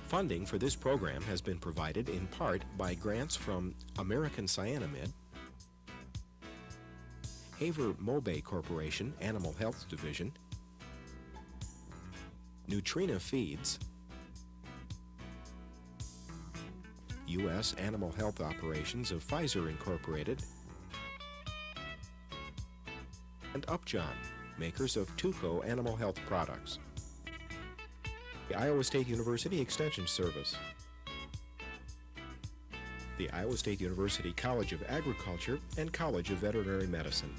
Funding for this program has been provided in part by grants from American Cyanamid, Haver-Mobay Corporation Animal Health Division, Nutrina Feeds, U.S. Animal Health Operations of Pfizer Incorporated, and Upjohn, makers of Tuco Animal Health Products. The Iowa State University Extension Service, the Iowa State University College of Agriculture and College of Veterinary Medicine.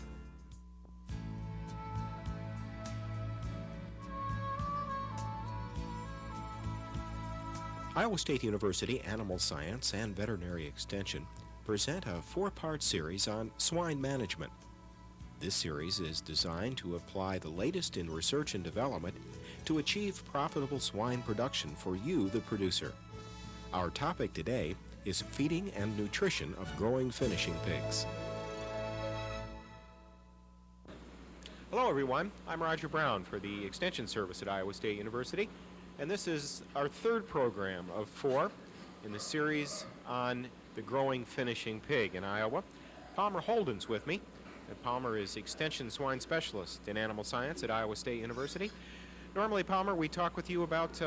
Iowa State University Animal Science and Veterinary Extension present a four-part series on swine management. This series is designed to apply the latest in research and development to achieve profitable swine production for you, the producer. Our topic today is feeding and nutrition of growing finishing pigs. Hello everyone, I'm Roger Brown for the Extension Service at Iowa State University, and this is our third program of four in the series on the growing finishing pig in Iowa. Palmer Holden's with me. And Palmer is Extension Swine Specialist in Animal Science at Iowa State University. Normally, Palmer, we talk with you about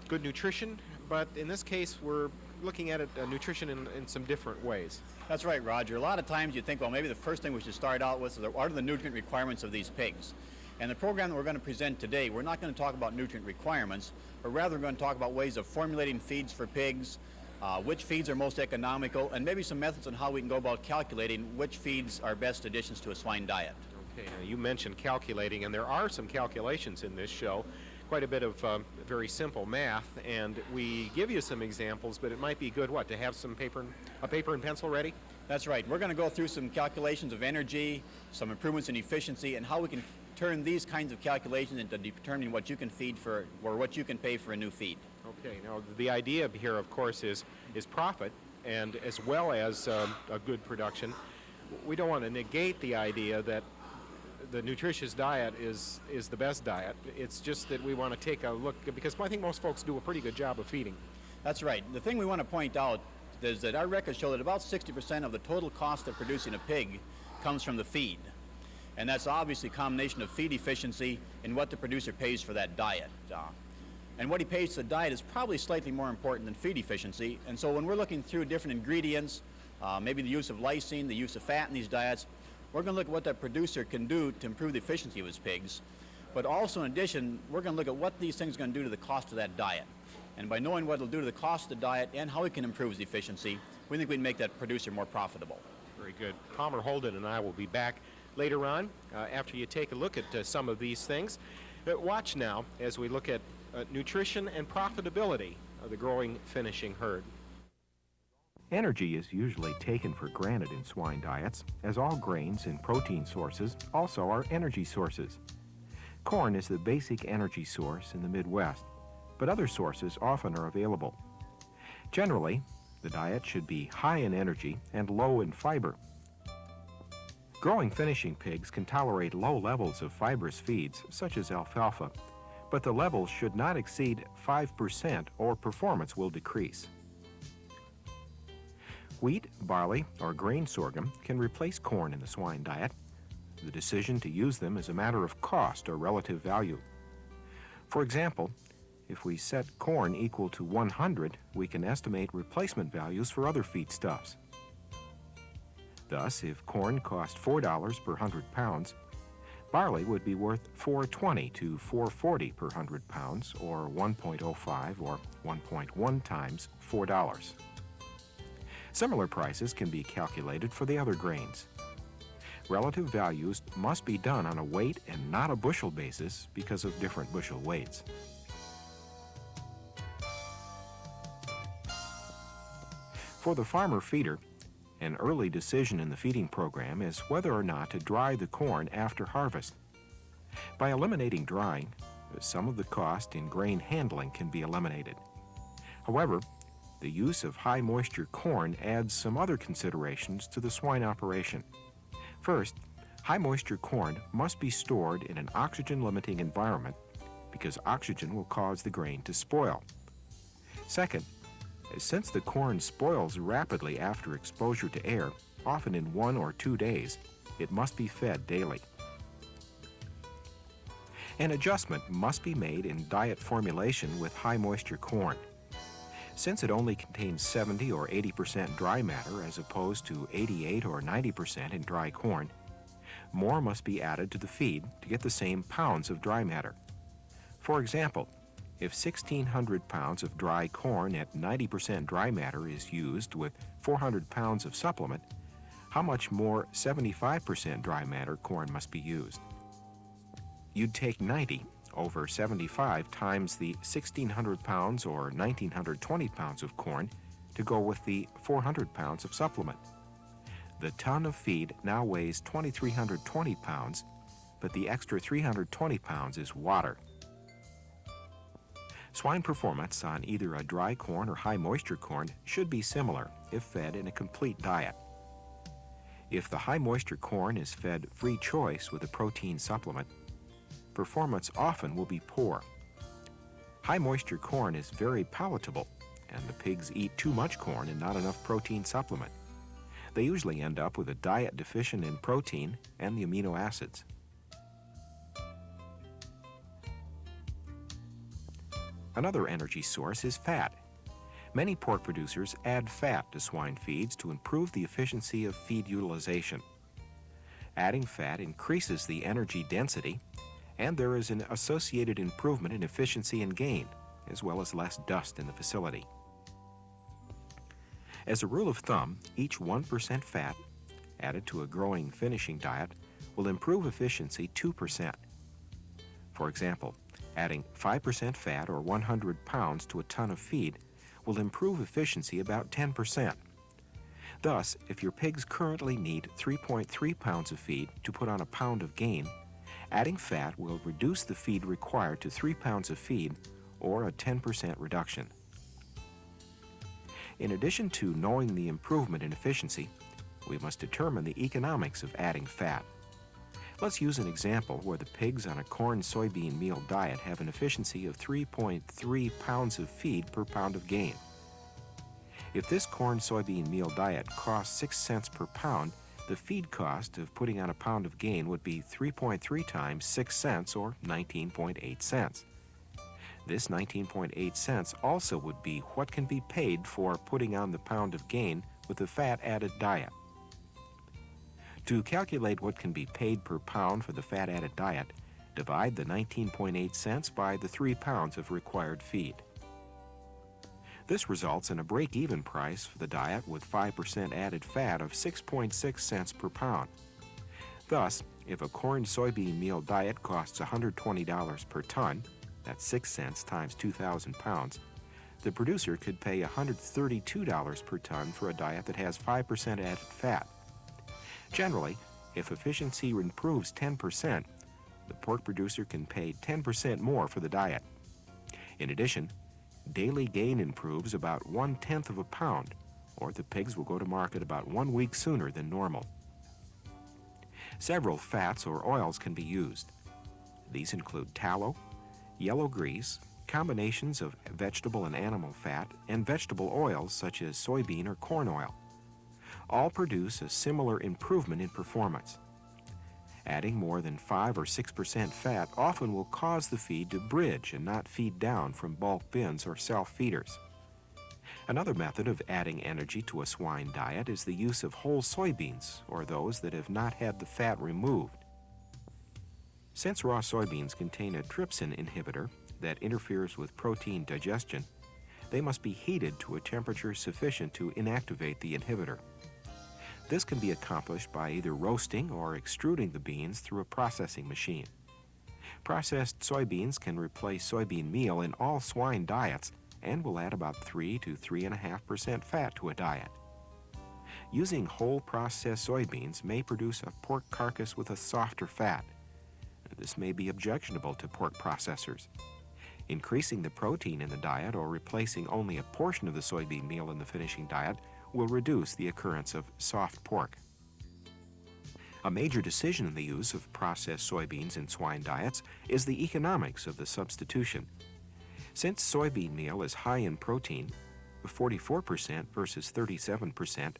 good nutrition, but in this case, we're looking at nutrition in some different ways. That's right, Roger. A lot of times you think, well, maybe the first thing we should start out with is what are the nutrient requirements of these pigs? And the program that we're going to present today, we're not going to talk about nutrient requirements, but rather we're going to talk about ways of formulating feeds for pigs, which feeds are most economical, and maybe some methods on how we can go about calculating which feeds are best additions to a swine diet. Okay, now you mentioned calculating, and there are some calculations in this show, quite a bit of very simple math, and we give you some examples, but it might be good, to have some paper and pencil ready? That's right. We're going to go through some calculations of energy, some improvements in efficiency, and how we can turn these kinds of calculations into determining what you can feed for, or what you can pay for a new feed. Okay, now the idea here, of course, is profit, and as well as a good production. We don't want to negate the idea that the nutritious diet is the best diet. It's just that we want to take a look, because I think most folks do a pretty good job of feeding. That's right. The thing we want to point out is that our records show that about 60% of the total cost of producing a pig comes from the feed. And that's obviously a combination of feed efficiency and what the producer pays for that diet. And what he pays for the diet is probably slightly more important than feed efficiency. And so when we're looking through different ingredients, maybe the use of lysine, the use of fat in these diets, we're going to look at what that producer can do to improve the efficiency of his pigs. But also in addition, we're going to look at what these things are going to do to the cost of that diet. And by knowing what it'll do to the cost of the diet and how it can improve his efficiency, we think we can make that producer more profitable. Very good. Palmer Holden and I will be back later on after you take a look at some of these things. Watch now as we look at nutrition and profitability of the growing finishing herd. Energy is usually taken for granted in swine diets, as all grains and protein sources also are energy sources. Corn is the basic energy source in the Midwest, but other sources often are available. Generally, the diet should be high in energy and low in fiber. Growing finishing pigs can tolerate low levels of fibrous feeds, such as alfalfa, but the levels should not exceed 5% or performance will decrease. Wheat, barley, or grain sorghum can replace corn in the swine diet. The decision to use them is a matter of cost or relative value. For example, if we set corn equal to 100, we can estimate replacement values for other feedstuffs. Thus, if corn cost $4 per 100 pounds, barley would be worth $4.20 to $4.40 per 100 pounds, or 1.05 or 1.1 times $4. Similar prices can be calculated for the other grains. Relative values must be done on a weight and not a bushel basis because of different bushel weights. For the farmer feeder, an early decision in the feeding program is whether or not to dry the corn after harvest. By eliminating drying, some of the cost in grain handling can be eliminated. However, the use of high moisture corn adds some other considerations to the swine operation. First, high moisture corn must be stored in an oxygen limiting environment because oxygen will cause the grain to spoil. Second, since the corn spoils rapidly after exposure to air, often in 1 or 2 days, it must be fed daily. An adjustment must be made in diet formulation with high moisture corn. Since it only contains 70 or 80% dry matter as opposed to 88 or 90% in dry corn, more must be added to the feed to get the same pounds of dry matter. For example, if 1,600 pounds of dry corn at 90% dry matter is used with 400 pounds of supplement, how much more 75% dry matter corn must be used? You'd take 90 over 75 times the 1,600 pounds or 1,920 pounds of corn to go with the 400 pounds of supplement. The ton of feed now weighs 2,320 pounds, but the extra 320 pounds is water. Swine performance on either a dry corn or high moisture corn should be similar if fed in a complete diet. If the high moisture corn is fed free choice with a protein supplement, performance often will be poor. High moisture corn is very palatable, and the pigs eat too much corn and not enough protein supplement. They usually end up with a diet deficient in protein and the amino acids. Another energy source is fat. Many pork producers add fat to swine feeds to improve the efficiency of feed utilization. Adding fat increases the energy density, and there is an associated improvement in efficiency and gain, as well as less dust in the facility. As a rule of thumb, each 1% fat added to a growing finishing diet will improve efficiency 2%. For example, adding 5% fat or 100 pounds to a ton of feed will improve efficiency about 10%. Thus, if your pigs currently need 3.3 pounds of feed to put on a pound of gain, adding fat will reduce the feed required to 3 pounds of feed, or a 10% reduction. In addition to knowing the improvement in efficiency, we must determine the economics of adding fat. Let's use an example where the pigs on a corn-soybean meal diet have an efficiency of 3.3 pounds of feed per pound of gain. If this corn-soybean meal diet costs 6 cents per pound, the feed cost of putting on a pound of gain would be 3.3 times 6 cents, or 19.8 cents. This 19.8 cents also would be what can be paid for putting on the pound of gain with the fat-added diet. To calculate what can be paid per pound for the fat-added diet, divide the 19.8 cents by the 3 pounds of required feed. This results in a break-even price for the diet with 5% added fat of 6.6 cents per pound. Thus, if a corn-soybean meal diet costs $120 per ton, that's 6 cents times 2,000 pounds, the producer could pay $132 per ton for a diet that has 5% added fat. Generally, if efficiency improves 10%, the pork producer can pay 10% more for the diet. In addition, daily gain improves about 1/10 of a pound, or the pigs will go to market about 1 week sooner than normal. Several fats or oils can be used. These include tallow, yellow grease, combinations of vegetable and animal fat, and vegetable oils such as soybean or corn oil. All produce a similar improvement in performance. Adding more than 5 or 6% fat often will cause the feed to bridge and not feed down from bulk bins or self-feeders. Another method of adding energy to a swine diet is the use of whole soybeans, or those that have not had the fat removed. Since raw soybeans contain a trypsin inhibitor that interferes with protein digestion, they must be heated to a temperature sufficient to inactivate the inhibitor. This can be accomplished by either roasting or extruding the beans through a processing machine. Processed soybeans can replace soybean meal in all swine diets and will add about 3 to 3.5% fat to a diet. Using whole processed soybeans may produce a pork carcass with a softer fat. This may be objectionable to pork processors. Increasing the protein in the diet or replacing only a portion of the soybean meal in the finishing diet will reduce the occurrence of soft pork. A major decision in the use of processed soybeans in swine diets is the economics of the substitution. Since soybean meal is high in protein, 44% versus 37%,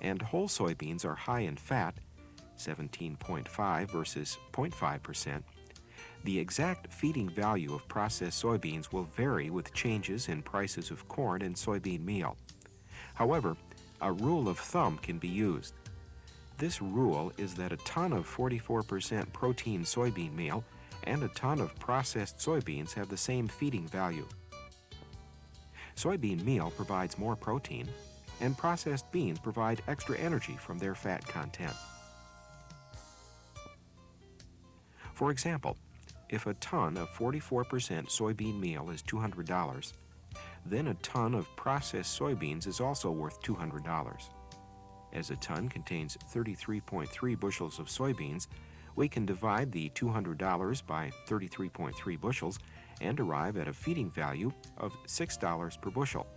and whole soybeans are high in fat, 17.5 versus 0.5%, the exact feeding value of processed soybeans will vary with changes in prices of corn and soybean meal. However, a rule of thumb can be used. This rule is that a ton of 44% protein soybean meal and a ton of processed soybeans have the same feeding value. Soybean meal provides more protein, and processed beans provide extra energy from their fat content. For example, if a ton of 44% soybean meal is $200, then a ton of processed soybeans is also worth $200. As a ton contains 33.3 bushels of soybeans, we can divide the $200 by 33.3 bushels and arrive at a feeding value of $6 per bushel.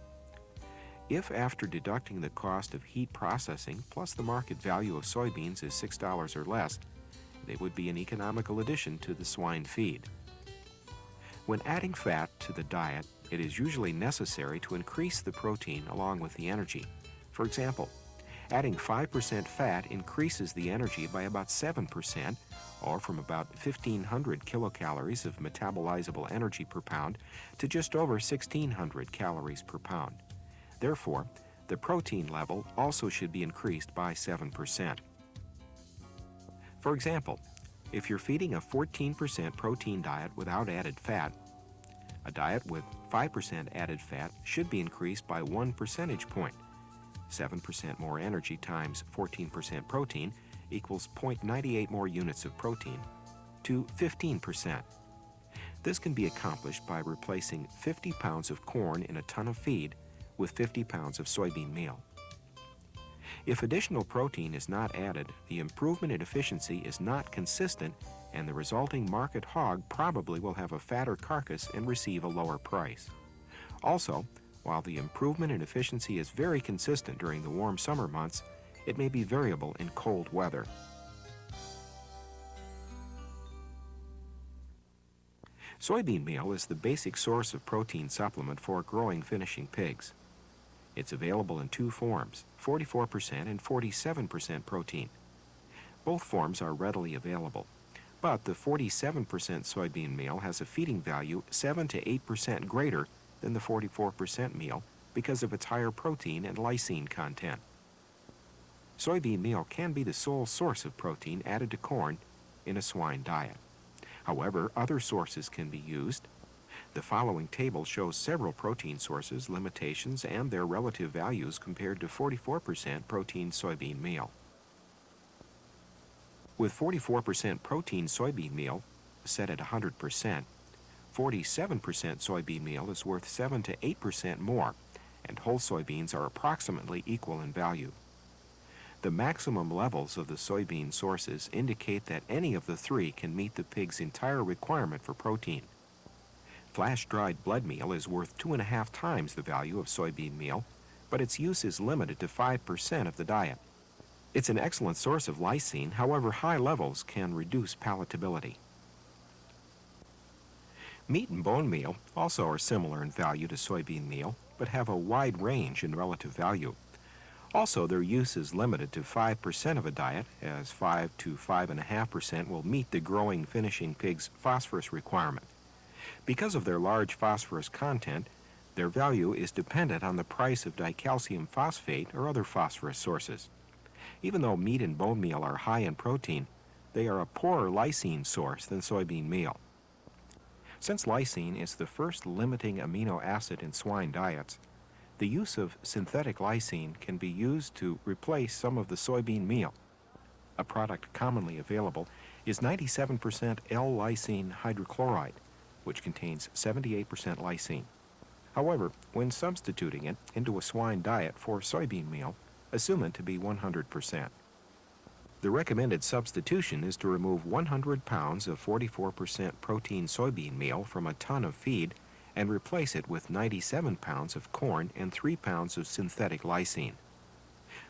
If after deducting the cost of heat processing plus the market value of soybeans is $6 or less, they would be an economical addition to the swine feed. When adding fat to the diet, it is usually necessary to increase the protein along with the energy. For example, adding 5% fat increases the energy by about 7%, or from about 1,500 kilocalories of metabolizable energy per pound to just over 1,600 calories per pound. Therefore, the protein level also should be increased by 7%. For example, if you're feeding a 14% protein diet without added fat, a diet with 5% added fat should be increased by 1 percentage point. 7% more energy times 14% protein equals 0.98 more units of protein, to 15%. This can be accomplished by replacing 50 pounds of corn in a ton of feed with 50 pounds of soybean meal. If additional protein is not added, the improvement in efficiency is not consistent, and the resulting market hog probably will have a fatter carcass and receive a lower price. Also, while the improvement in efficiency is very consistent during the warm summer months, it may be variable in cold weather. Soybean meal is the basic source of protein supplement for growing finishing pigs. It's available in two forms, 44% and 47% protein. Both forms are readily available, but the 47% soybean meal has a feeding value 7 to 8% greater than the 44% meal because of its higher protein and lysine content. Soybean meal can be the sole source of protein added to corn in a swine diet. However, other sources can be used. The following table shows several protein sources, limitations, and their relative values compared to 44% protein soybean meal. With 44% protein soybean meal set at 100%, 47% soybean meal is worth 7 to 8% more, and whole soybeans are approximately equal in value. The maximum levels of the soybean sources indicate that any of the three can meet the pig's entire requirement for protein. Flash-dried blood meal is worth 2.5 times the value of soybean meal, but its use is limited to 5% of the diet. It's an excellent source of lysine, however high levels can reduce palatability. Meat and bone meal also are similar in value to soybean meal, but have a wide range in relative value. Also, their use is limited to 5% of a diet, as 5 to 5.5% will meet the growing finishing pig's phosphorus requirement. Because of their large phosphorus content, their value is dependent on the price of dicalcium phosphate or other phosphorus sources. Even though meat and bone meal are high in protein, they are a poorer lysine source than soybean meal. Since lysine is the first limiting amino acid in swine diets, the use of synthetic lysine can be used to replace some of the soybean meal. A product commonly available is 97% L-lysine hydrochloride, which contains 78% lysine. However, when substituting it into a swine diet for soybean meal, assume it to be 100%. The recommended substitution is to remove 100 pounds of 44% protein soybean meal from a ton of feed and replace it with 97 pounds of corn and 3 pounds of synthetic lysine.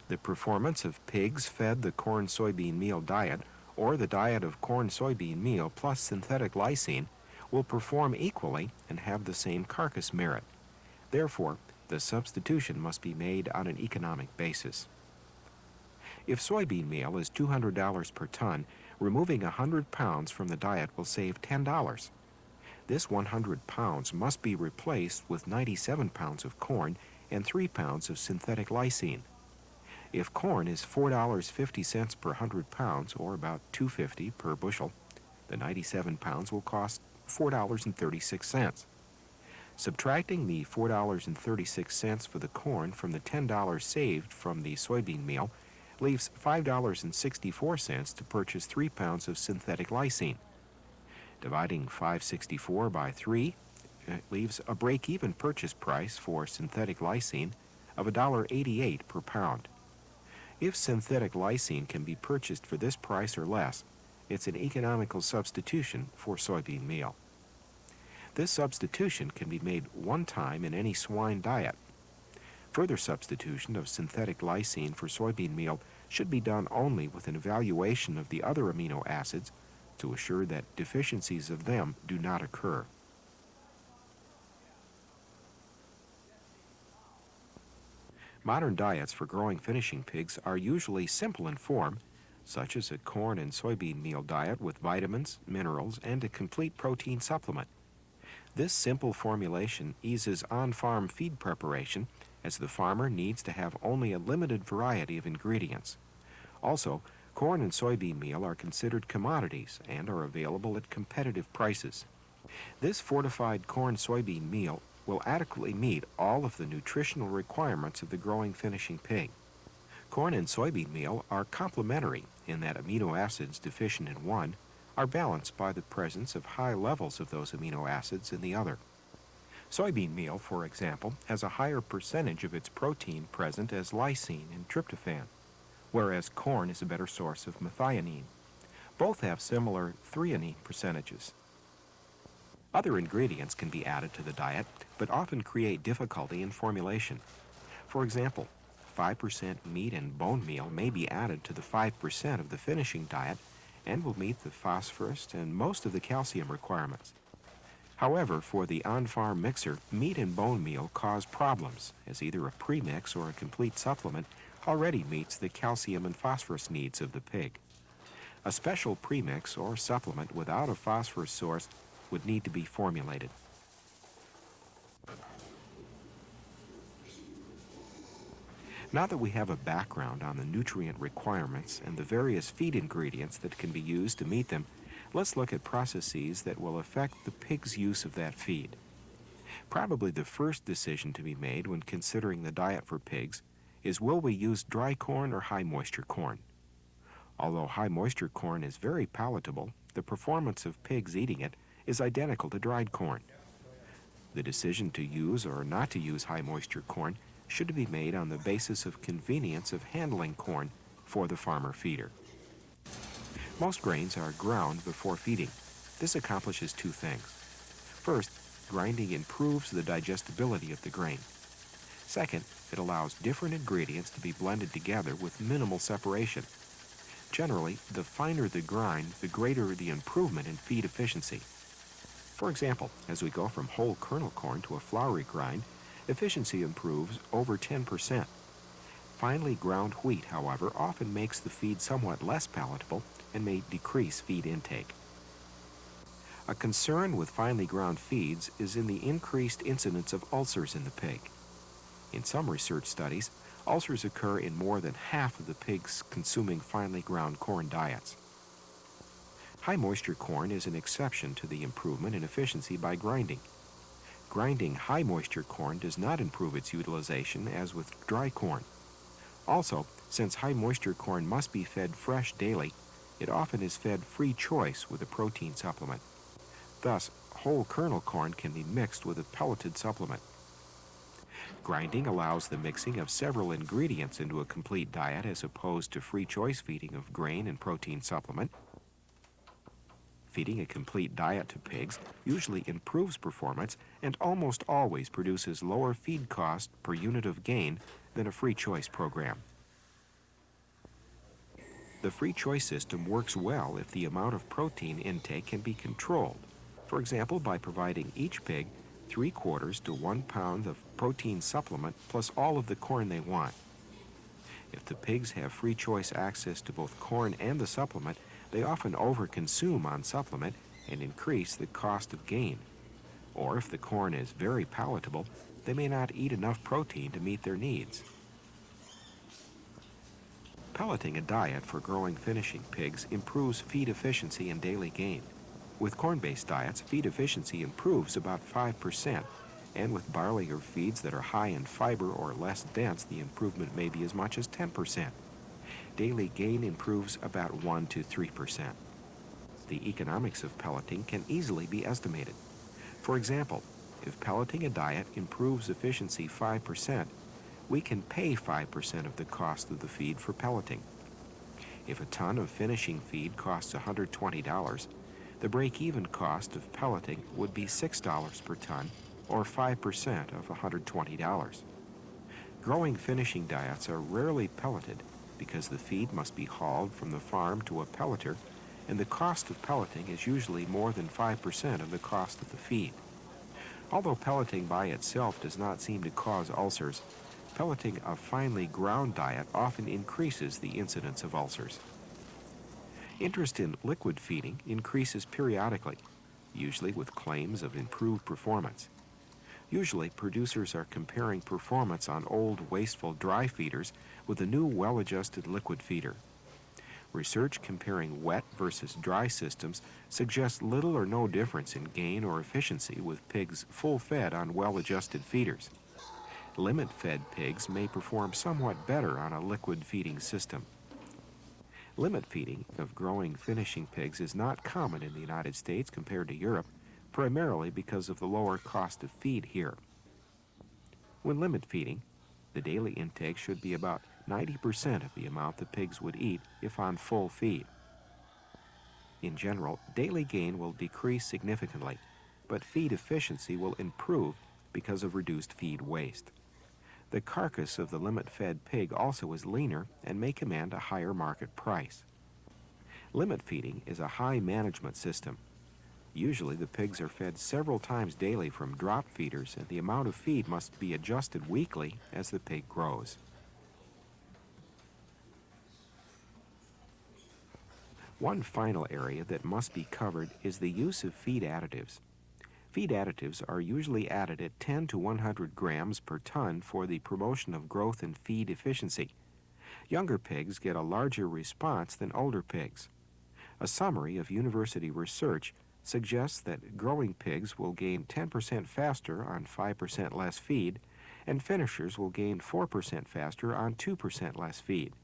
The performance of pigs fed the corn-soybean meal diet or the diet of corn-soybean meal plus synthetic lysine will perform equally and have the same carcass merit. Therefore, the substitution must be made on an economic basis. If soybean meal is $200 per ton, removing 100 pounds from the diet will save $10. This 100 pounds must be replaced with 97 pounds of corn and 3 pounds of synthetic lysine. If corn is $4.50 per 100 pounds, or about $2.50 per bushel, the 97 pounds will cost $4.36. Subtracting the $4.36 for the corn from the $10 saved from the soybean meal leaves $5.64 to purchase 3 pounds of synthetic lysine. Dividing $5.64 by 3 leaves a break-even purchase price for synthetic lysine of $1.88 per pound. If synthetic lysine can be purchased for this price or less, it's an economical substitution for soybean meal. This substitution can be made one time in any swine diet. Further substitution of synthetic lysine for soybean meal should be done only with an evaluation of the other amino acids to assure that deficiencies of them do not occur. Modern diets for growing finishing pigs are usually simple in form, such as a corn and soybean meal diet with vitamins, minerals, and a complete protein supplement. This simple formulation eases on-farm feed preparation, as the farmer needs to have only a limited variety of ingredients. Also, corn and soybean meal are considered commodities and are available at competitive prices. This fortified corn-soybean meal will adequately meet all of the nutritional requirements of the growing finishing pig. Corn and soybean meal are complementary in that amino acids deficient in one are balanced by the presence of high levels of those amino acids in the other. Soybean meal, for example, has a higher percentage of its protein present as lysine and tryptophan, whereas corn is a better source of methionine. Both have similar threonine percentages. Other ingredients can be added to the diet, but often create difficulty in formulation. For example, 5% meat and bone meal may be added to the 5% of the finishing diet and will meet the phosphorus and most of the calcium requirements. However, for the on-farm mixer, meat and bone meal cause problems, as either a premix or a complete supplement already meets the calcium and phosphorus needs of the pig. A special premix or supplement without a phosphorus source would need to be formulated. Now that we have a background on the nutrient requirements and the various feed ingredients that can be used to meet them, let's look at processes that will affect the pig's use of that feed. Probably the first decision to be made when considering the diet for pigs is, will we use dry corn or high moisture corn? Although high moisture corn is very palatable, the performance of pigs eating it is identical to dried corn. The decision to use or not to use high moisture corn should be made on the basis of convenience of handling corn for the farmer feeder. Most grains are ground before feeding. This accomplishes two things. First, grinding improves the digestibility of the grain. Second, it allows different ingredients to be blended together with minimal separation. Generally, the finer the grind, the greater the improvement in feed efficiency. For example, as we go from whole kernel corn to a floury grind, efficiency improves over 10%. Finely ground wheat, however, often makes the feed somewhat less palatable and may decrease feed intake. A concern with finely ground feeds is in the increased incidence of ulcers in the pig. In some research studies, ulcers occur in more than half of the pigs consuming finely ground corn diets. High moisture corn is an exception to the improvement in efficiency by grinding. Grinding high moisture corn does not improve its utilization as with dry corn. Also, since high moisture corn must be fed fresh daily, it often is fed free choice with a protein supplement. Thus, whole kernel corn can be mixed with a pelleted supplement. Grinding allows the mixing of several ingredients into a complete diet as opposed to free choice feeding of grain and protein supplement. Feeding a complete diet to pigs usually improves performance and almost always produces lower feed cost per unit of gain than a free choice program. The free choice system works well if the amount of protein intake can be controlled. For example, by providing each pig 3/4 to 1 pound of protein supplement plus all of the corn they want. If the pigs have free choice access to both corn and the supplement, they often overconsume on supplement and increase the cost of gain. Or if the corn is very palatable, they may not eat enough protein to meet their needs. Pelleting a diet for growing finishing pigs improves feed efficiency and daily gain. With corn-based diets, feed efficiency improves about 5%, and with barley or feeds that are high in fiber or less dense, the improvement may be as much as 10%. Daily gain improves about 1 to 3%. The economics of pelleting can easily be estimated. For example, if pelleting a diet improves efficiency 5%, we can pay 5% of the cost of the feed for pelleting. If a ton of finishing feed costs $120, the break-even cost of pelleting would be $6 per ton, or 5% of $120. Growing finishing diets are rarely pelleted because the feed must be hauled from the farm to a pelleter, and the cost of pelleting is usually more than 5% of the cost of the feed. Although pelleting by itself does not seem to cause ulcers, pelleting a finely ground diet often increases the incidence of ulcers. Interest in liquid feeding increases periodically, usually with claims of improved performance. Usually, producers are comparing performance on old, wasteful dry feeders with a new, well-adjusted liquid feeder. Research comparing wet versus dry systems suggests little or no difference in gain or efficiency with pigs full-fed on well-adjusted feeders. Limit-fed pigs may perform somewhat better on a liquid feeding system. Limit feeding of growing finishing pigs is not common in the United States compared to Europe, primarily because of the lower cost of feed here. When limit feeding, the daily intake should be about 90% of the amount the pigs would eat if on full feed. In general, daily gain will decrease significantly, but feed efficiency will improve because of reduced feed waste. The carcass of the limit-fed pig also is leaner and may command a higher market price. Limit feeding is a high management system. Usually the pigs are fed several times daily from drop feeders, and the amount of feed must be adjusted weekly as the pig grows. One final area that must be covered is the use of feed additives. Feed additives are usually added at 10 to 100 grams per ton for the promotion of growth and feed efficiency. Younger pigs get a larger response than older pigs. A summary of university research suggests that growing pigs will gain 10% faster on 5% less feed, and finishers will gain 4% faster on 2% less feed.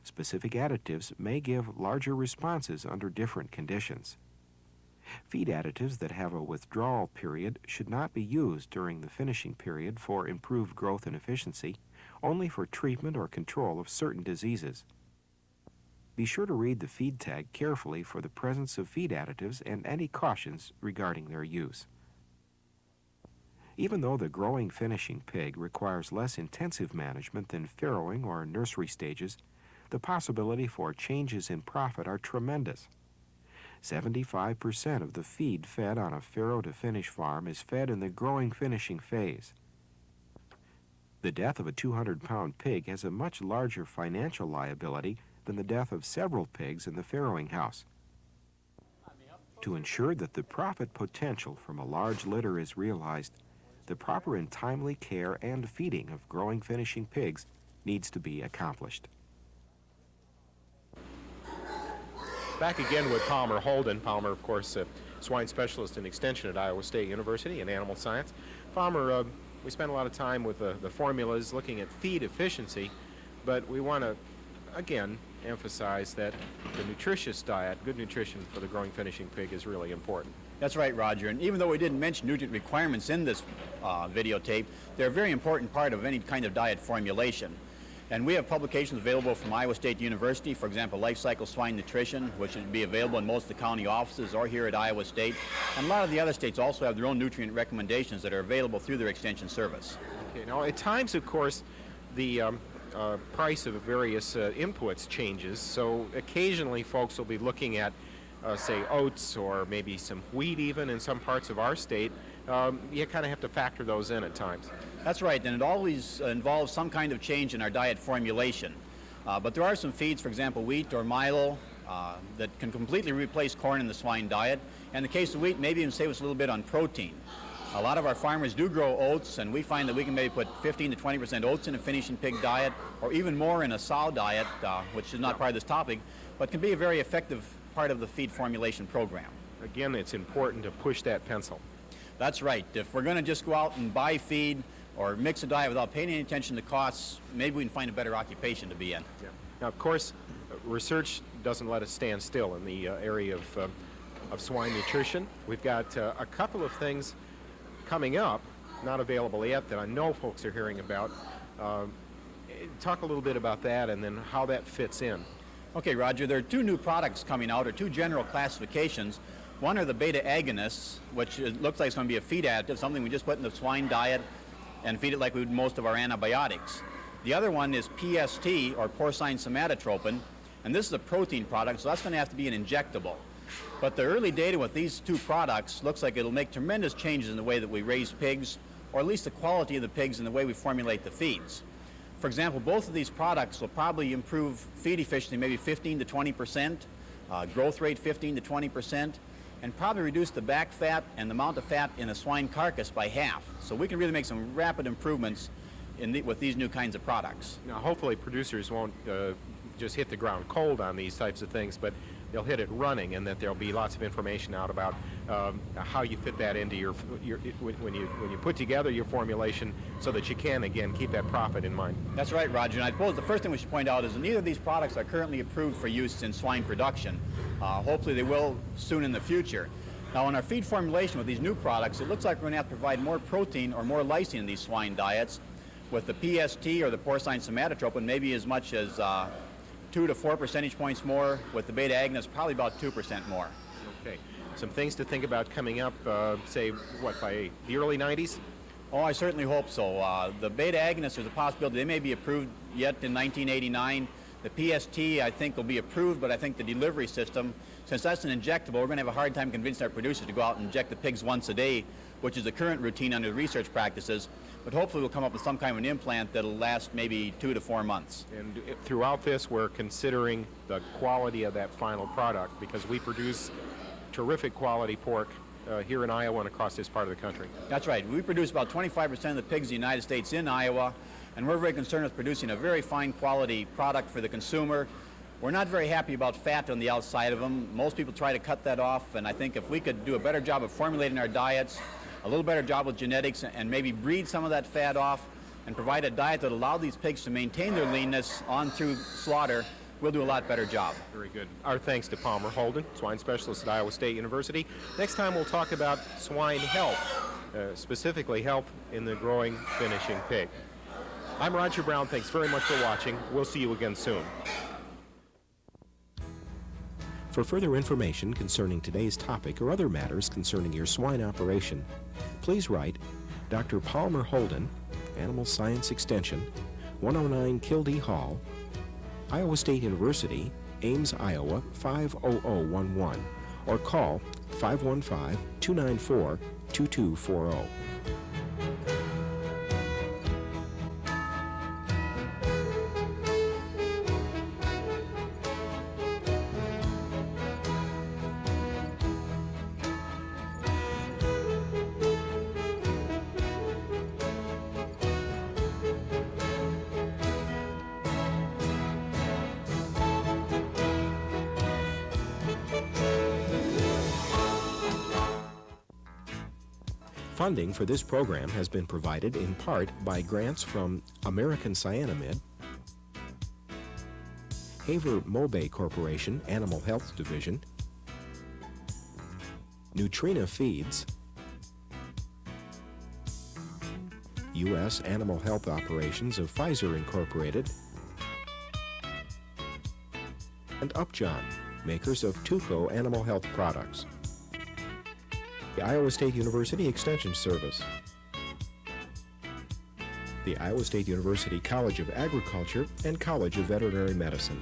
Specific additives may give larger responses under different conditions. Feed additives that have a withdrawal period should not be used during the finishing period for improved growth and efficiency, only for treatment or control of certain diseases. Be sure to read the feed tag carefully for the presence of feed additives and any cautions regarding their use. Even though the growing finishing pig requires less intensive management than farrowing or nursery stages, the possibility for changes in profit are tremendous. 75% of the feed fed on a farrow to finish farm is fed in the growing finishing phase. The death of a 200-pound pig has a much larger financial liability than the death of several pigs in the farrowing house. To ensure that the profit potential from a large litter is realized, the proper and timely care and feeding of growing finishing pigs needs to be accomplished. Back again with Palmer Holden. Palmer, of course, a swine specialist in extension at Iowa State University in animal science. Palmer, we spent a lot of time with the formulas looking at feed efficiency, but we want to, again, emphasize that the nutritious diet, good nutrition for the growing finishing pig is really important. That's right, Roger. And even though we didn't mention nutrient requirements in this videotape, they're a very important part of any kind of diet formulation. And we have publications available from Iowa State University, for example, Life Cycle Swine Nutrition, which would be available in most of the county offices or here at Iowa State. And a lot of the other states also have their own nutrient recommendations that are available through their extension service. Okay, now at times, of course, the price of various inputs changes, so occasionally folks will be looking at say, oats or maybe some wheat even in some parts of our state, you kind of have to factor those in at times. That's right, and it always involves some kind of change in our diet formulation. But there are some feeds, for example, wheat or milo, that can completely replace corn in the swine diet. And in the case of wheat, maybe even save us a little bit on protein. A lot of our farmers do grow oats, and we find that we can maybe put 15 to 20% oats in a finishing pig diet, or even more in a sow diet, which is not part of this topic, but can be a very effective part of the feed formulation program. Again, it's important to push that pencil. That's right. If we're going to just go out and buy feed or mix a diet without paying any attention to costs, maybe we can find a better occupation to be in. Yeah. Now, of course, research doesn't let us stand still in the area of swine nutrition. We've got a couple of things coming up, not available yet, that I know folks are hearing about. Talk a little bit about that and then how that fits in. Okay, Roger, there are two new products coming out, or two general classifications. One are the beta agonists, which looks like it's going to be a feed additive, something we just put in the swine diet and feed it like we would most of our antibiotics. The other one is PST, or porcine somatotropin, and this is a protein product, so that's going to have to be an injectable. But the early data with these two products looks like it'll make tremendous changes in the way that we raise pigs, or at least the quality of the pigs and the way we formulate the feeds. For example, both of these products will probably improve feed efficiency maybe 15 to 20%, growth rate 15 to 20%, and probably reduce the back fat and the amount of fat in a swine carcass by half. So we can really make some rapid improvements with these new kinds of products. Now, hopefully producers won't just hit the ground cold on these types of things, but they'll hit it running, and that there'll be lots of information out about how you fit that into your when you put together your formulation, so that you can again keep that profit in mind. That's right, Roger. And I suppose the first thing we should point out is that neither of these products are currently approved for use in swine production. Hopefully they will soon in the future. Now, in our feed formulation with these new products, it looks like we're going to have to provide more protein or more lysine in these swine diets. With the PST, or the porcine somatotropin, maybe as much as 2 to 4 percentage points more. With the beta agonist, probably about 2% more. Okay. Some things to think about coming up, say, what, by the early 90s? Oh, I certainly hope so. The beta agonists, there's a possibility they may be approved yet in 1989. The PST, I think, will be approved, but I think the delivery system, since that's an injectable, we're going to have a hard time convincing our producers to go out and inject the pigs once a day, which is the current routine under research practices. But hopefully we'll come up with some kind of an implant that'll last maybe 2 to 4 months. And throughout this, we're considering the quality of that final product, because we produce terrific quality pork here in Iowa and across this part of the country. That's right. We produce about 25% of the pigs in the United States in Iowa, and we're very concerned with producing a very fine quality product for the consumer. We're not very happy about fat on the outside of them. Most people try to cut that off, and I think if we could do a better job of formulating our diets, a little better job with genetics, and maybe breed some of that fat off and provide a diet that allows these pigs to maintain their leanness on through slaughter, we'll do a lot better job. Very good. Our thanks to Palmer Holden, swine specialist at Iowa State University. Next time we'll talk about swine health, specifically health in the growing, finishing pig. I'm Roger Brown. Thanks very much for watching. We'll see you again soon. For further information concerning today's topic or other matters concerning your swine operation, please write Dr. Palmer Holden, Animal Science Extension, 109 Kildee Hall, Iowa State University, Ames, Iowa 50011, or call 515-294-2240. Funding for this program has been provided in part by grants from American Cyanamid, Haver-Mobay Corporation Animal Health Division, Nutrina Feeds, U.S. Animal Health Operations of Pfizer Incorporated, and Upjohn, makers of Tuco Animal Health Products. The Iowa State University Extension Service, the Iowa State University College of Agriculture and College of Veterinary Medicine.